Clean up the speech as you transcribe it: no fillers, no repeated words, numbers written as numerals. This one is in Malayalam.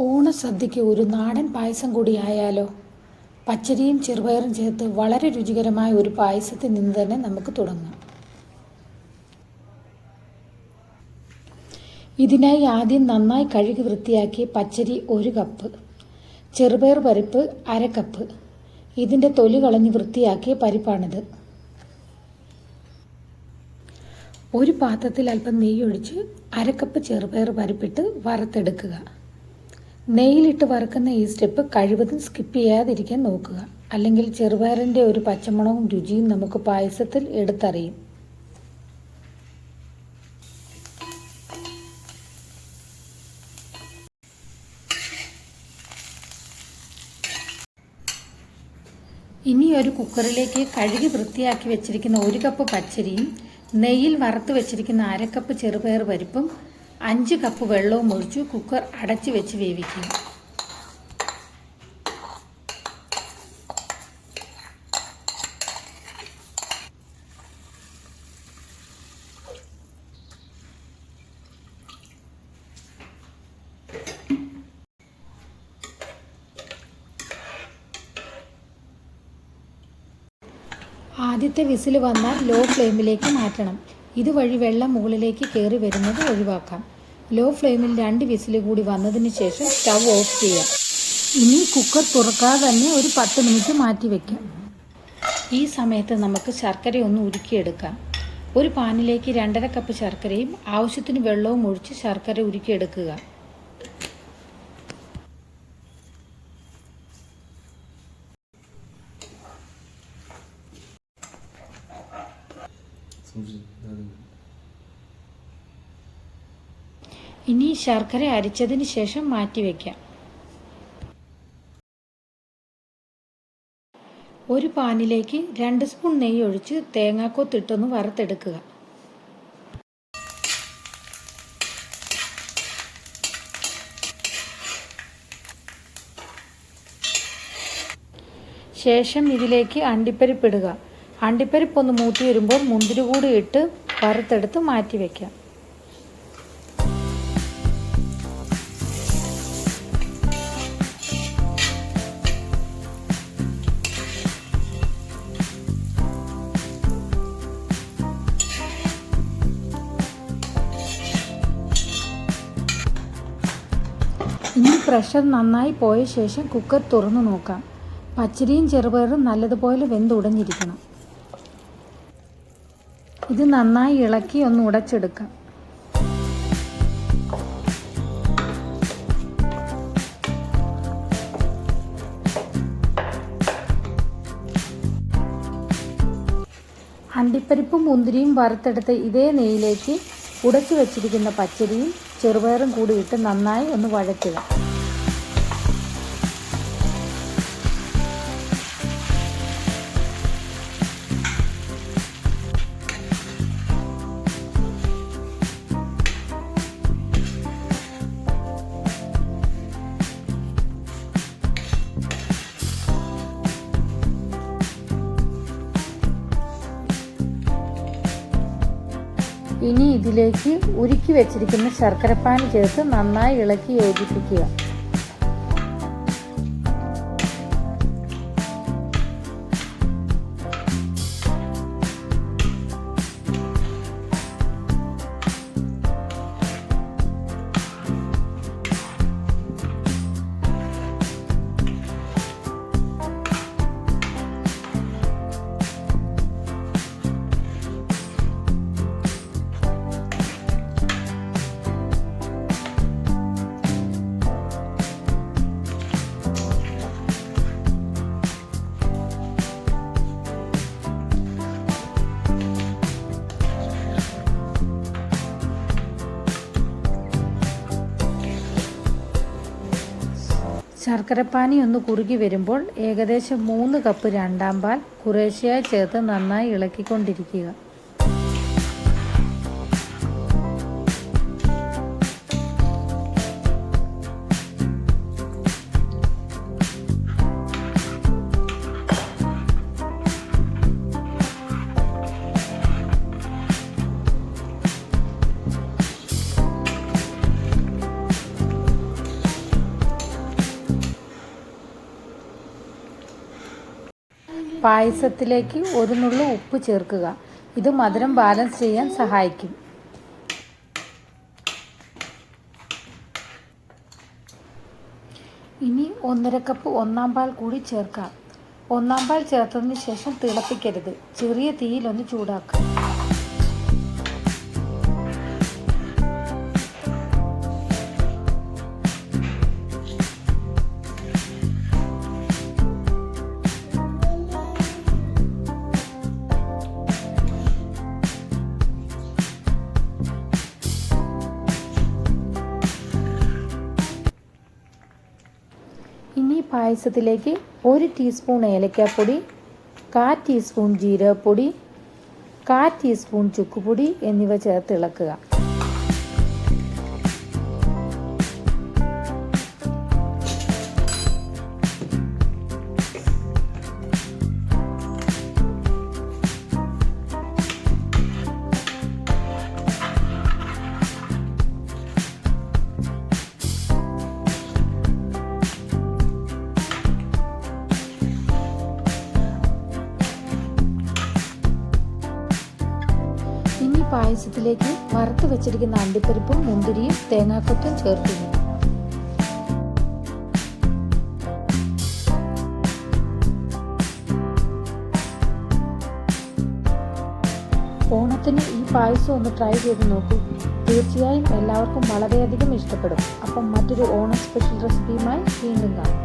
ഓണസദ്യക്ക് ഒരു നാടൻ പായസം കൂടി ആയാലോ? പച്ചരിയും ചെറുപയറും ചേർത്ത് വളരെ രുചികരമായ ഒരു പായസത്തിൽ നിന്ന് തന്നെ നമുക്ക് തുടങ്ങാം. ഇതിനായി ആദ്യം നന്നായി കഴുകി വൃത്തിയാക്കി പച്ചരി 1 കപ്പ്, ചെറുപയർ പരിപ്പ് 1/2 കപ്പ്. ഇതിൻ്റെ തൊലി കളഞ്ഞ് വൃത്തിയാക്കിയ പരിപ്പാണിത്. ഒരു പാത്രത്തിൽ അല്പം നെയ്യൊഴിച്ച് 1/2 കപ്പ് ചെറുപയർ പരിപ്പിട്ട് വറുത്തെടുക്കുക. നെയ്യിലിട്ട് വറുക്കുന്ന ഈ സ്റ്റെപ്പ് കഴിവതും സ്കിപ്പ് ചെയ്യാതിരിക്കാൻ നോക്കുക. അല്ലെങ്കിൽ ചെറുപയറിൻ്റെ ഒരു പച്ചമണവും രുചിയും നമുക്ക് പായസത്തിൽ എടുത്തറിയും. ഇനി ഒരു കുക്കറിലേക്ക് കഴുകി വൃത്തിയാക്കി വെച്ചിരിക്കുന്ന 1 കപ്പ് പച്ചരിയും നെയ്യിൽ വറുത്ത് വെച്ചിരിക്കുന്ന 1/2 കപ്പ് ചെറുപയർ പരിപ്പും 5 കപ്പ് വെള്ളവും ഒഴിച്ച് കുക്കർ അടച്ച് വെച്ച് വേവിക്കുക. ആദ്യത്തെ വിസിൽ വന്നാൽ ലോ ഫ്ലെയിമിലേക്ക് മാറ്റണം. ഇതുവഴി വെള്ളം മുകളിലേക്ക് കയറി വരുന്നത് ഒഴിവാക്കാം. ലോ ഫ്ലെയിമിൽ 2 വിസിൽ കൂടി വന്നതിന് ശേഷം സ്റ്റവ് ഓഫ് ചെയ്യാം. ഇനി കുക്കർ തുറക്കാതെ തന്നെ ഒരു 10 മിനിറ്റ് മാറ്റി വയ്ക്കാം. ഈ സമയത്ത് നമുക്ക് ശർക്കര ഒന്ന് ഉരുക്കിയെടുക്കാം. ഒരു പാനിലേക്ക് 2.5 കപ്പ് ശർക്കരയും ആവശ്യത്തിന് വെള്ളവും ഒഴിച്ച് ശർക്കര ഉരുക്കിയെടുക്കുക. ഇനി ശർക്കര അരിച്ചതിന് ശേഷം മാറ്റി വയ്ക്കാം. ഒരു പാനിലേക്ക് 2 സ്പൂൺ നെയ്യ് ഒഴിച്ച് തേങ്ങാക്കൊത്തിട്ടൊന്ന് വറുത്തെടുക്കുക. ശേഷം ഇതിലേക്ക് അണ്ടിപ്പരിപ്പിടുക. അണ്ടിപ്പരിപ്പൊന്ന് മൂത്തി വരുമ്പോൾ മുന്തിരി കൂടി ഇട്ട് വറുത്തെടുത്ത് മാറ്റി വയ്ക്കാം. ഇനി പ്രഷർ നന്നായി പോയ ശേഷം കുക്കർ തുറന്നു നോക്കാം. പച്ചരിയും ചെറുപയറും നല്ലതുപോലെ വെന്തുടഞ്ഞിരിക്കണം. ഇത് നന്നായി ഇളക്കി ഒന്ന് ഉടച്ചെടുക്കാം. അണ്ടിപ്പരിപ്പും മുന്തിരിയും വറുത്തെടുത്ത് ഇതേ നെയ്യിലേക്ക് ഉടച്ചു വെച്ചിരിക്കുന്ന പച്ചരിയും ചെറുപയറും കൂടി ഇട്ട് നന്നായി ഒന്ന് വഴറ്റുക. ഇനി ഇതിലേക്ക് ഉരുക്കി വെച്ചിരിക്കുന്ന ശർക്കരപ്പാനി ചേർത്ത് നന്നായി ഇളക്കി യോജിപ്പിക്കുക. ശർക്കരപ്പാനി ഒന്ന് കുറുകി വരുമ്പോൾ ഏകദേശം 3 കപ്പ് രണ്ടാം പാൽ കുറേശ്ശെയായി ചേർത്ത് നന്നായി ഇളക്കിക്കൊണ്ടിരിക്കുക. പായസത്തിലേക്ക് ഒരു നുള്ളു ഉപ്പ് ചേർക്കുക. ഇത് മധുരം ബാലൻസ് ചെയ്യാൻ സഹായിക്കും. ഇനി 1.5 കപ്പ് ഒന്നാം പാൽ കൂടി ചേർക്കാം. ഒന്നാം പാൽ ചേർത്തതിന് ശേഷം തിളപ്പിക്കരുത്. ചെറിയ തീയിലൊന്ന് ചൂടാക്കുക. ഇനി പായസത്തിലേക്ക് 1 ടീസ്പൂൺ ഏലക്കാപ്പൊടി, 1/4 ടീസ്പൂൺ ജീരകപ്പൊടി, 1/4 ടീസ്പൂൺ ചുക്കുപൊടി എന്നിവ ചേർത്ത് ഇളക്കുക. ഇനി പായസത്തിലേക്ക് വറുത്ത് വെച്ചിരിക്കുന്ന അണ്ടിപ്പരിപ്പും മുന്തിരിയും തേങ്ങാക്കൊത്തും ചേർക്കുന്നു. ഓണത്തിന് ഈ പായസം ഒന്ന് ട്രൈ ചെയ്ത് നോക്കൂ. തീർച്ചയായും എല്ലാവർക്കും വളരെയധികം ഇഷ്ടപ്പെടും. അപ്പം മറ്റൊരു ഓണം സ്പെഷ്യൽ റെസിപ്പിയുമായി വീണ്ടും കാണാം.